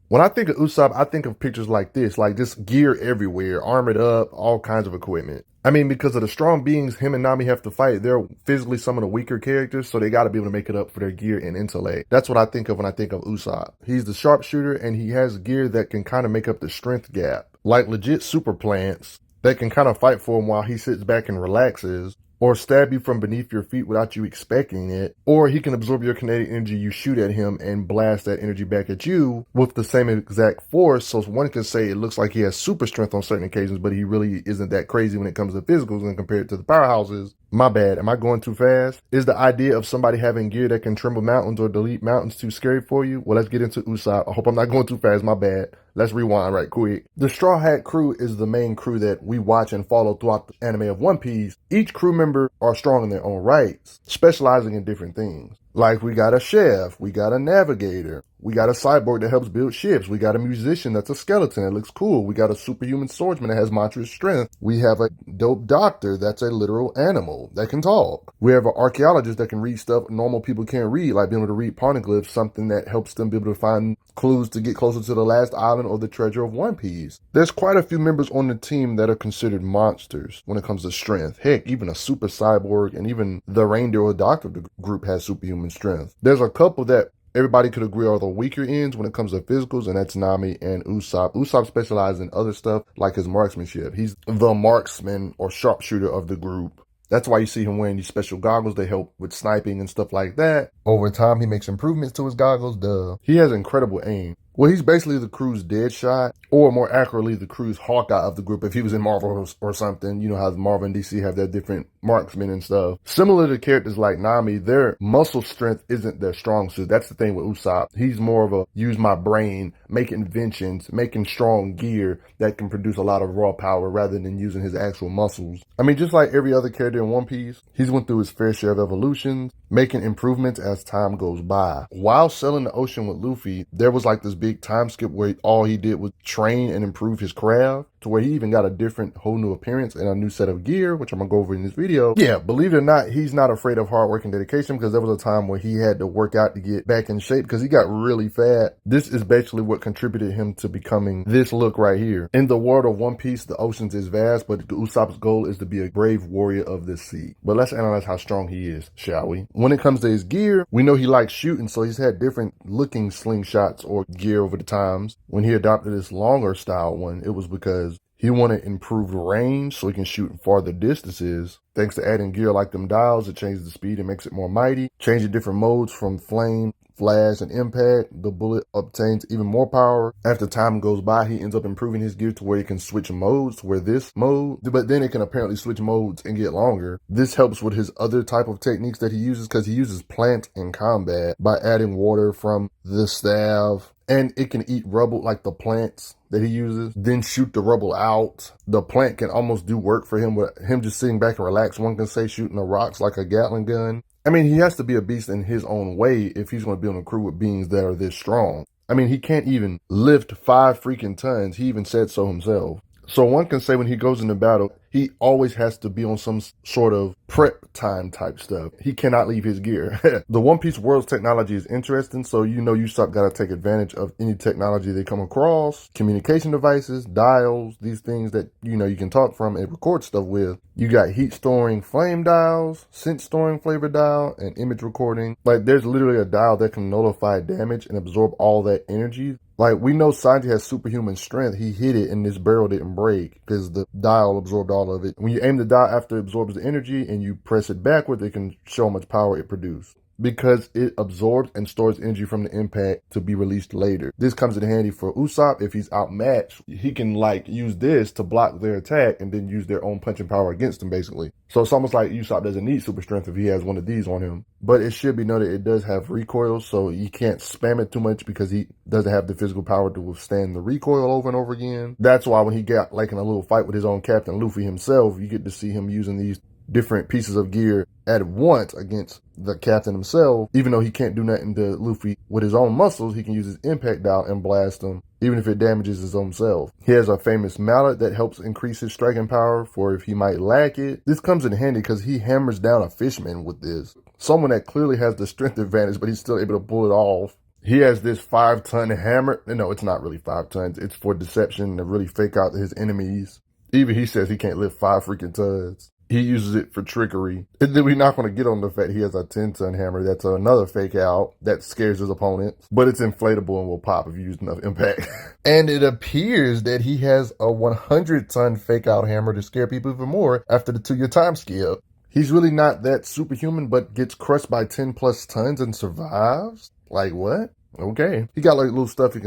When I think of Usopp, I think of pictures like this, like just gear everywhere, armored up, all kinds of equipment. I mean, because of the strong beings him and Nami have to fight, they're physically some of the weaker characters, so they got to be able to make it up for their gear and intellect. That's what I think of when I think of Usopp. He's the sharpshooter, and he has gear that can kind of make up the strength gap, like legit super plants that can kind of fight for him while he sits back and relaxes, or stab you from beneath your feet without you expecting it, or he can absorb your kinetic energy you shoot at him and blast that energy back at you with the same exact force. So one can say it looks like he has super strength on certain occasions, but he really isn't that crazy when it comes to physicals and compared to the powerhouses. My bad, am I going too fast? Is the idea of somebody having gear that can tremble mountains or delete mountains too scary for you? Well, let's get into Usopp. I hope I'm not going too fast, my bad. Let's rewind right quick. The Straw Hat crew is the main crew that we watch and follow throughout the anime of One Piece. Each crew member are strong in their own rights, specializing in different things. Like we got a chef, we got a navigator, we got a cyborg that helps build ships, we got a musician that's a skeleton that looks cool, we got a superhuman swordsman that has monstrous strength, we have a dope doctor that's a literal animal that can talk. We have an archaeologist that can read stuff normal people can't read, like being able to read poneglyphs, something that helps them be able to find clues to get closer to the last island or the treasure of One Piece. There's quite a few members on the team that are considered monsters when it comes to strength. Heck, even a super cyborg and even the reindeer or doctor of the group has superhuman strength. There's a couple that everybody could agree are the weaker ends when it comes to physicals, and that's Nami and Usopp. Usopp specializes in other stuff like his marksmanship. He's the marksman or sharpshooter of the group. That's why you see him wearing these special goggles. They help with sniping and stuff like that. Over time, he makes improvements to his goggles. Duh. He has incredible aim. Well, he's basically the crew's Deadshot, or more accurately, the crew's Hawkeye of the group. If he was in Marvel or something, you know how Marvel and DC have their different marksmen and stuff. Similar to characters like Nami, their muscle strength isn't their strong suit. That's the thing with Usopp. He's more of a use my brain, make inventions, making strong gear that can produce a lot of raw power rather than using his actual muscles. I mean, just like every other character in One Piece, he's went through his fair share of evolutions, making improvements as time goes by. While sailing the ocean with Luffy, there was like this big time skip where all he did was train and improve his craft to where he even got a different whole new appearance and a new set of gear, which I'm gonna go over in this video. Yeah, believe it or not, he's not afraid of hard work and dedication, because there was a time where he had to work out to get back in shape because he got really fat. This is basically what contributed him to becoming this look right here. In the world of One Piece, the oceans is vast, but Usopp's goal is to be a brave warrior of this sea. But let's analyze how strong he is, shall we? When it comes to his gear, we know he likes shooting, so he's had different looking slingshots or gear over the times. When he adopted this longer style one, it was because he wanted improved range so he can shoot farther distances. Thanks to adding gear like them dials, it changes the speed and makes it more mighty. Changing different modes from flame, flash, and impact, the bullet obtains even more power. After time goes by, he ends up improving his gear to where he can switch modes, to where this mode, but then it can apparently switch modes and get longer. This helps with his other type of techniques that he uses, because he uses plant in combat by adding water from the staff. And it can eat rubble like the plants that he uses, then shoot the rubble out. The plant can almost do work for him with him just sitting back and relax. One can say shooting the rocks like a Gatling gun. I mean, he has to be a beast in his own way if he's going to be on a crew with beings that are this strong. I mean, he can't even lift 5 freaking tons. He even said so himself. So one can say when he goes into battle, he always has to be on some sort of prep time type stuff. He cannot leave his gear. The One Piece world's technology is interesting, so you know Usopp got to take advantage of any technology they come across. Communication devices, dials, these things that, you know, you can talk from and record stuff with. You got heat storing flame dials, scent storing flavor dial, and image recording. Like, there's literally a dial that can nullify damage and absorb all that energy. Like, we know Sanji has superhuman strength. He hit it and this barrel didn't break because the dial absorbed all of it. When you aim the dial after it absorbs the energy and you press it backward, it can show how much power it produced, because it absorbs and stores energy from the impact to be released later. This comes in handy for Usopp if he's outmatched. He can like use this to block their attack and then use their own punching power against them, basically. So it's almost like Usopp doesn't need super strength if he has one of these on him. But it should be noted it does have recoil, so you can't spam it too much because he doesn't have the physical power to withstand the recoil over and over again. That's why when he got like in a little fight with his own captain, Luffy himself, you get to see him using these different pieces of gear at once against the captain himself. Even though he can't do nothing to Luffy with his own muscles, he can use his impact dial and blast him, even if it damages his own self. He has a famous mallet that helps increase his striking power for if he might lack it. This comes in handy because he hammers down a fishman with this. Someone that clearly has the strength advantage, but he's still able to pull it off. He has this 5-ton hammer. No, it's not really 5 tons. It's for deception to really fake out his enemies. Even he says he can't lift 5 freaking tons. He uses it for trickery. And then we're not going to get on the fact he has a 10-ton hammer. That's another fake out that scares his opponents. But it's inflatable and will pop if you use enough impact. And it appears that he has a 100-ton fake out hammer to scare people even more after the 2-year time skip. He's really not that superhuman, but gets crushed by 10 plus tons and survives? Like what? Okay. He got like little stuff you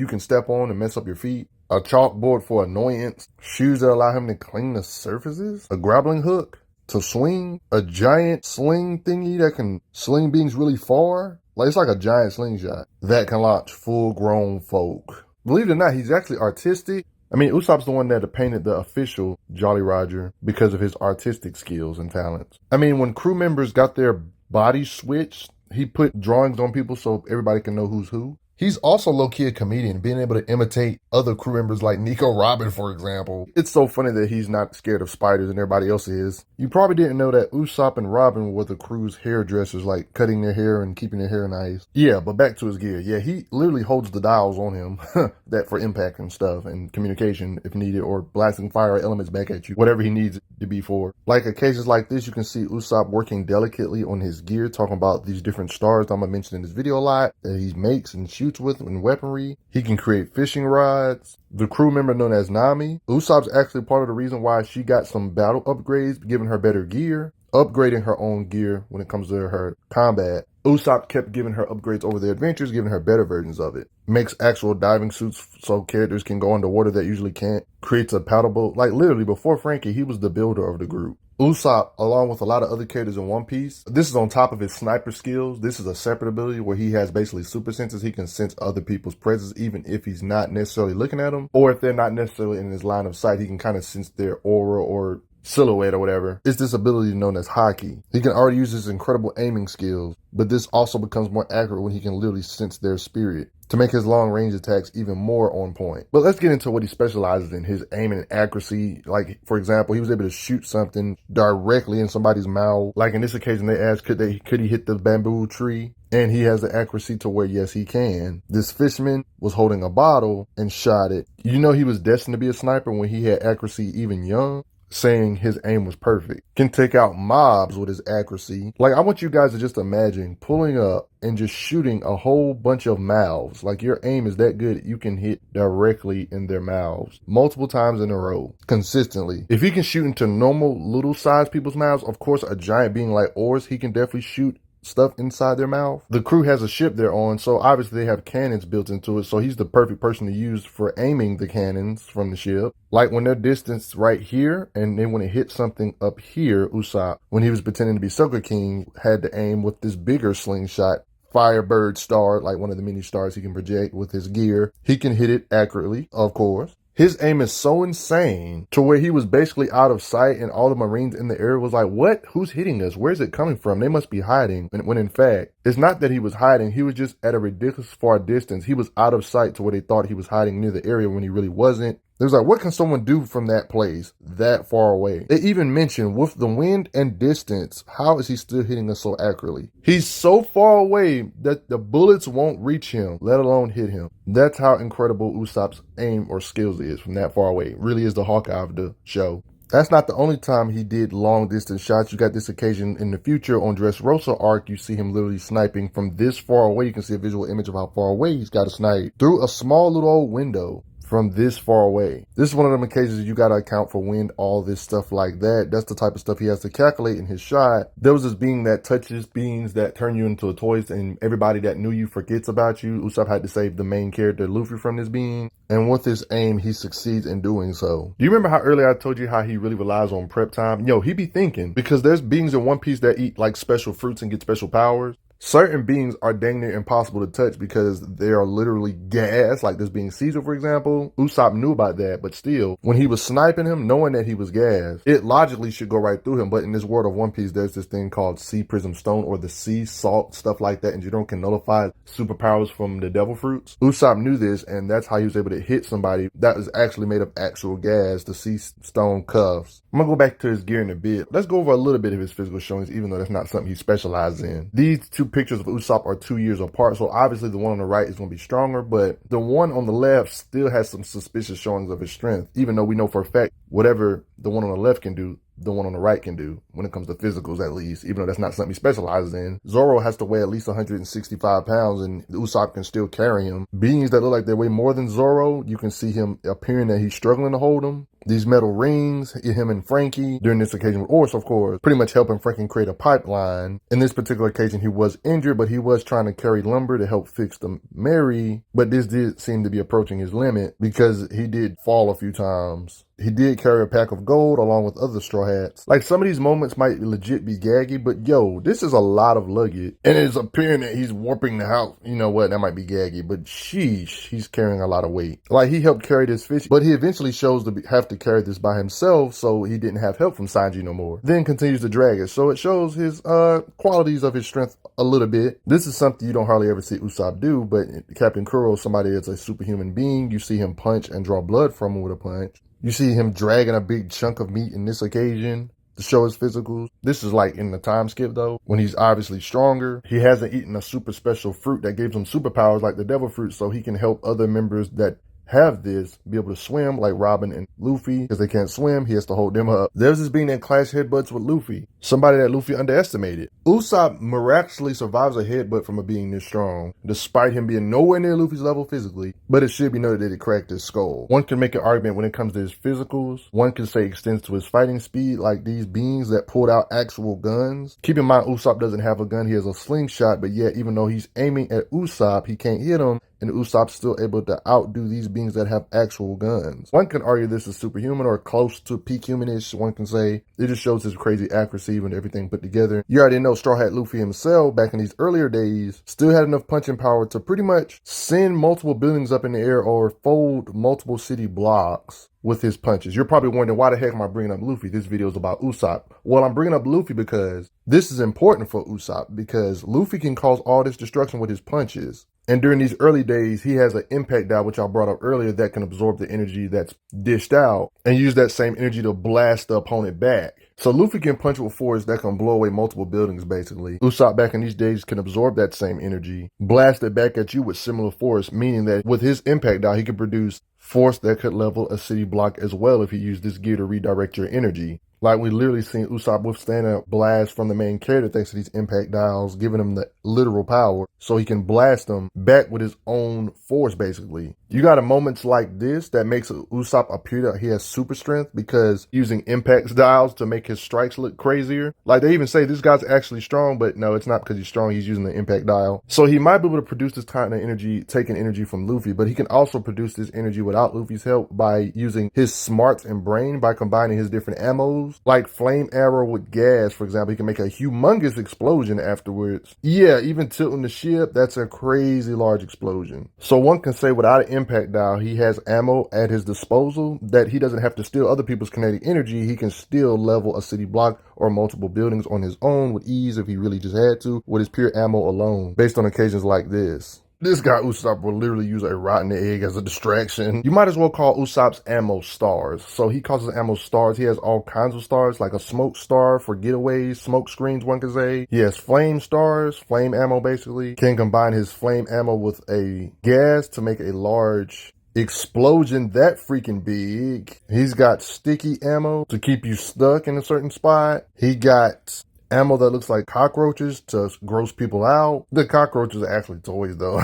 can step on and mess up your feet. A chalkboard for annoyance. Shoes that allow him to clean the surfaces. A grappling hook to swing. A giant sling thingy that can sling beams really far. Like it's like a giant slingshot that can launch full-grown folk. Believe it or not, he's actually artistic. I mean, Usopp's the one that painted the official Jolly Roger because of his artistic skills and talents. I mean, when crew members got their bodies switched, he put drawings on people so everybody can know who's who. He's also low-key a comedian, being able to imitate other crew members like Nico Robin, for example. It's so funny that he's not scared of spiders and everybody else is. You probably didn't know that Usopp and Robin were the crew's hairdressers, like cutting their hair and keeping their hair nice. Yeah, but back to his gear. Yeah, he literally holds the dials on him that for impact and stuff and communication if needed, or blasting fire elements back at you, whatever he needs it to be for. Like occasions like this, you can see Usopp working delicately on his gear, talking about these different stars I'm gonna mention in this video a lot that he makes and shoots with and weaponry. He can create fishing rods. The crew member known as Nami. Usopp's actually part of the reason why she got some battle upgrades, giving her better gear, upgrading her own gear when it comes to her combat. Usopp kept giving her upgrades over the adventures, giving her better versions of it. Makes actual diving suits so characters can go underwater that usually can't. Creates a paddle boat. Like literally before Frankie, he was the builder of the group. Usopp, along with a lot of other characters in One Piece, this is on top of his sniper skills. This is a separate ability where he has basically super senses. He can sense other people's presence even if he's not necessarily looking at them, or if they're not necessarily in his line of sight, he can kind of sense their aura or silhouette or whatever. It's this ability known as Haki. He can already use his incredible aiming skills, but this also becomes more accurate when he can literally sense their spirit to make his long range attacks even more on point. But let's get into what he specializes in, his aim and accuracy. Like, for example, he was able to shoot something directly in somebody's mouth. Like in this occasion, they asked, could he hit the bamboo tree? And he has the accuracy to where, yes, he can. This fisherman was holding a bottle and shot it. You know he was destined to be a sniper when he had accuracy even young, saying his aim was perfect. Can take out mobs with his accuracy. Like, I want you guys to just imagine pulling up and just shooting a whole bunch of mouths. Like, your aim is that good, you can hit directly in their mouths multiple times in a row, consistently. If he can shoot into normal little sized people's mouths, of course, a giant being like Oars, he can definitely shoot stuff inside their mouth. The crew has a ship they're on, so obviously they have cannons built into it, so he's the perfect person to use for aiming the cannons from the ship. Like when they're distanced right here, and then when it hits something up here, Usopp, when he was pretending to be Sucker King, had to aim with this bigger slingshot, Firebird star, like one of the many stars he can project with his gear. He can hit it accurately, of course. His aim is so insane to where he was basically out of sight and all the Marines in the area was like, what? Who's hitting us? Where's it coming from? They must be hiding. When in fact, it's not that he was hiding. He was just at a ridiculous far distance. He was out of sight to where they thought he was hiding near the area when he really wasn't. It was like, what can someone do from that place that far away? They even mentioned with the wind and distance, how is he still hitting us so accurately? He's so far away that the bullets won't reach him, let alone hit him. That's how incredible Usopp's aim or skills is from that far away. It really is the Hawkeye of the show. That's not the only time he did long distance shots. You got this occasion in the future on Dressrosa arc. You see him literally sniping from this far away. You can see a visual image of how far away he's got to snipe through a small little old window from this far away. This is one of them occasions you got to account for wind, all this stuff like that. That's the type of stuff he has to calculate in his shot. There was this being that touches beings that turn you into a toy, and everybody that knew you forgets about you. Usopp had to save the main character, Luffy, from this being. And with his aim, he succeeds in doing so. Do you remember how earlier I told you how he really relies on prep time? Yo, he be thinking, because there's beings in One Piece that eat like special fruits and get special powers. Certain beings are dang near impossible to touch because they are literally gas, like this being Caesar, for example. Usopp knew about that, but still, when he was sniping him, knowing that he was gas, it logically should go right through him. But in this world of One Piece, there's this thing called Sea Prism Stone or the Sea Salt, stuff like that, and you don't can nullify superpowers from the devil fruits. Usopp knew this, and that's how he was able to hit somebody that was actually made of actual gas, the Sea Stone cuffs. I'm gonna go back to his gear in a bit. Let's go over a little bit of his physical showings, even though that's not something he specializes in. These two pictures of Usopp are 2 years apart, so obviously the one on the right is going to be stronger, but the one on the left still has some suspicious showings of his strength, even though we know for a fact whatever the one on the left can do, the one on the right can do, when it comes to physicals at least, even though that's not something he specializes in. Zoro has to weigh at least 165 pounds, and Usopp can still carry him. Beings that look like they weigh more than Zoro, you can see him appearing that he's struggling to hold them. These metal rings, him and Frankie, during this occasion with Oris, of course, pretty much helping Frankie create a pipeline. In this particular occasion, he was injured, but he was trying to carry lumber to help fix the Mary, but this did seem to be approaching his limit because he did fall a few times. He did carry a pack of gold along with other straw hats. Like, some of these moments might legit be gaggy, but yo, this is a lot of luggage. And it's appearing that he's warping the house. You know what? That might be gaggy, but sheesh, he's carrying a lot of weight. Like, he helped carry this fish, but he eventually chose to have to carry this by himself, so he didn't have help from Sanji no more. Then continues to drag it, so it shows his qualities of his strength a little bit. This is something you don't hardly ever see Usopp do, but Captain Kuro is somebody that's a superhuman being. You see him punch and draw blood from him with a punch. You see him dragging a big chunk of meat in this occasion to show his physicals. This is like in the time skip though, when he's obviously stronger. He hasn't eaten a super special fruit that gives him superpowers like the devil fruit, so he can help other members that have this be able to swim, like Robin and Luffy. Because they can't swim, he has to hold them up. There's this being that clash headbutts with Luffy, somebody that Luffy underestimated. Usopp miraculously survives a headbutt from a being this strong, despite him being nowhere near Luffy's level physically, but it should be noted that it cracked his skull. One can make an argument when it comes to his physicals. One can say extends to his fighting speed, like these beings that pulled out actual guns. Keep in mind, Usopp doesn't have a gun, he has a slingshot, but yet even though he's aiming at Usopp, he can't hit him, and Usopp's still able to outdo these beings that have actual guns. One can argue this is superhuman or close to peak humanish. One can say it just shows his crazy accuracy when everything put together. You already know Straw Hat Luffy himself, back in these earlier days, still had enough punching power to pretty much send multiple buildings up in the air or fold multiple city blocks with his punches. You're probably wondering, why the heck am I bringing up Luffy? This video is about Usopp. Well, I'm bringing up Luffy because this is important for Usopp, because Luffy can cause all this destruction with his punches. And during these early days, he has an impact dial, which I brought up earlier, that can absorb the energy that's dished out and use that same energy to blast the opponent back. So Luffy can punch with force that can blow away multiple buildings, basically. Usopp back in these days can absorb that same energy, blast it back at you with similar force, meaning that with his impact dial, he can produce force that could level a city block as well if he used this gear to redirect your energy. Like, we literally seen Usopp withstand a blast from the main character thanks to these impact dials, giving him the literal power, so he can blast them back with his own force, basically. You got moments like this that makes Usopp appear that he has super strength, because using impact dials to make his strikes look crazier. Like, they even say this guy's actually strong, but no, it's not because he's strong, he's using the impact dial. So he might be able to produce this kind of energy, taking energy from Luffy, but he can also produce this energy without Luffy's help by using his smarts and brain, by combining his different ammos. Like flame arrow with gas, for example, he can make a humongous explosion afterwards. Yeah, even tilting the ship, that's a crazy large explosion. So one can say without an impact dial, he has ammo at his disposal that he doesn't have to steal other people's kinetic energy. He can still level a city block or multiple buildings on his own with ease if he really just had to, with his pure ammo alone, based on occasions like this. This guy Usopp will literally use a rotten egg as a distraction. You might as well call Usopp's ammo stars. So he calls his ammo stars. He has all kinds of stars, like a smoke star for getaways, smoke screens, one could say. He has flame stars, flame ammo basically. Can combine his flame ammo with a gas to make a large explosion that freaking big. He's got sticky ammo to keep you stuck in a certain spot. He got ammo that looks like cockroaches to gross people out. The cockroaches are actually toys though.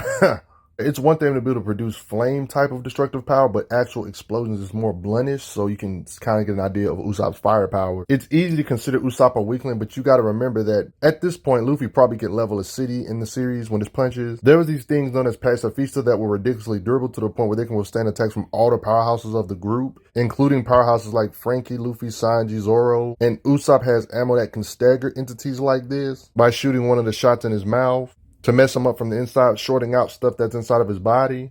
It's one thing to be able to produce flame type of destructive power, but actual explosions is more bluntish, so you can kind of get an idea of Usopp's firepower. It's easy to consider Usopp a weakling, but you got to remember that at this point, Luffy probably could level a city in the series when his punches. There was these things known as pacifista that were ridiculously durable to the point where they can withstand attacks from all the powerhouses of the group, including powerhouses like Frankie, Luffy, Sanji, Zoro. And Usopp has ammo that can stagger entities like this by shooting one of the shots in his mouth to mess him up from the inside, shorting out stuff that's inside of his body.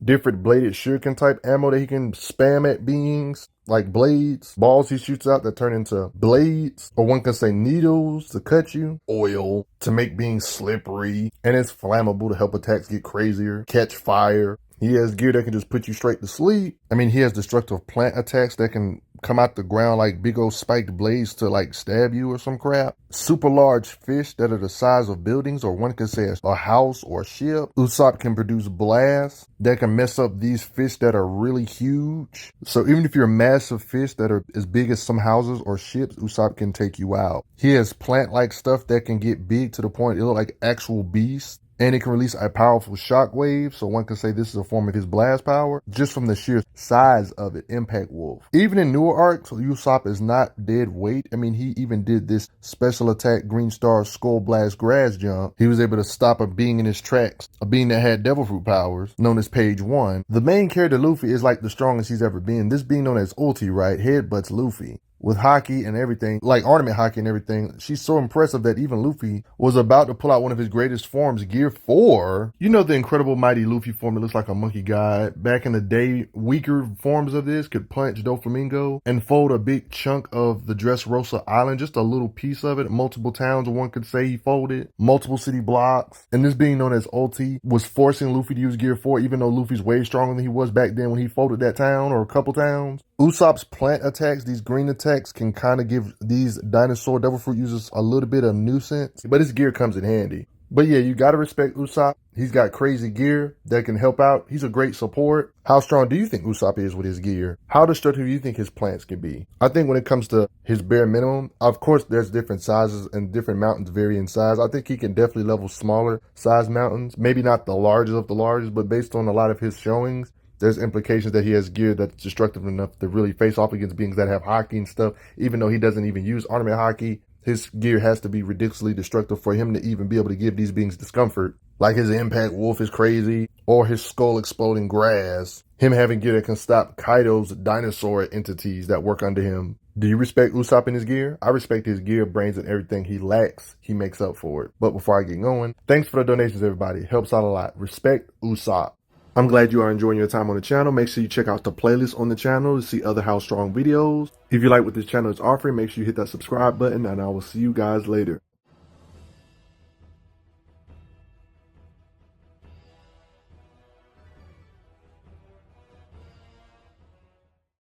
Different bladed shuriken type ammo that he can spam at beings, like blades, balls he shoots out that turn into blades, or one can say needles to cut you, oil to make beings slippery, and it's flammable to help attacks get crazier, catch fire. He has gear that can just put you straight to sleep. I mean, he has destructive plant attacks that can come out the ground like big old spiked blades to like stab you or some crap. Super large fish that are the size of buildings, or one could say a house or a ship. Usopp can produce blasts that can mess up these fish that are really huge. So even if you're massive fish that are as big as some houses or ships, Usopp can take you out. He has plant-like stuff that can get big to the point it look like actual beasts. And it can release a powerful shockwave, so one could say this is a form of his blast power, just from the sheer size of it, Impact Wolf. Even in newer arcs, Usopp is not dead weight. I mean, he even did this special attack Green Star Skull Blast Grass Jump. He was able to stop a being in his tracks, a being that had Devil Fruit powers, known as Page 1. The main character, Luffy, is like the strongest he's ever been. This being known as Ulti, right, headbutts Luffy. With hockey and everything, like ornament hockey and everything, she's so impressive that even Luffy was about to pull out one of his greatest forms, Gear 4. You know the incredible mighty Luffy form that looks like a monkey god. Back in the day, weaker forms of this could punch Doflamingo and fold a big chunk of the Dressrosa Island, just a little piece of it, multiple towns, one could say he folded, multiple city blocks. And this being known as Ulti was forcing Luffy to use Gear 4, even though Luffy's way stronger than he was back then when he folded that town or a couple towns. Usopp's plant attacks, these green attacks, can kind of give these dinosaur devil fruit users a little bit of nuisance, but his gear comes in handy. But yeah, you gotta respect Usopp. He's got crazy gear that can help out. He's a great support. How strong do you think Usopp is with his gear? How destructive do you think his plants can be? I think when it comes to his bare minimum, of course there's different sizes and different mountains vary in size. I think he can definitely level smaller size mountains. Maybe not the largest of the largest, but based on a lot of his showings, there's implications that he has gear that's destructive enough to really face off against beings that have hockey and stuff. Even though he doesn't even use ornament hockey, his gear has to be ridiculously destructive for him to even be able to give these beings discomfort. Like his Impact Wolf is crazy, or his skull exploding grass. Him having gear that can stop Kaido's dinosaur entities that work under him. Do you respect Usopp and his gear? I respect his gear, brains, and everything he lacks. He makes up for it. But before I get going, thanks for the donations, everybody. It helps out a lot. Respect Usopp. I'm glad you are enjoying your time on the channel. Make sure you check out the playlist on the channel to see other How Strong videos. If you like what this channel is offering, make sure you hit that subscribe button, and I will see you guys later.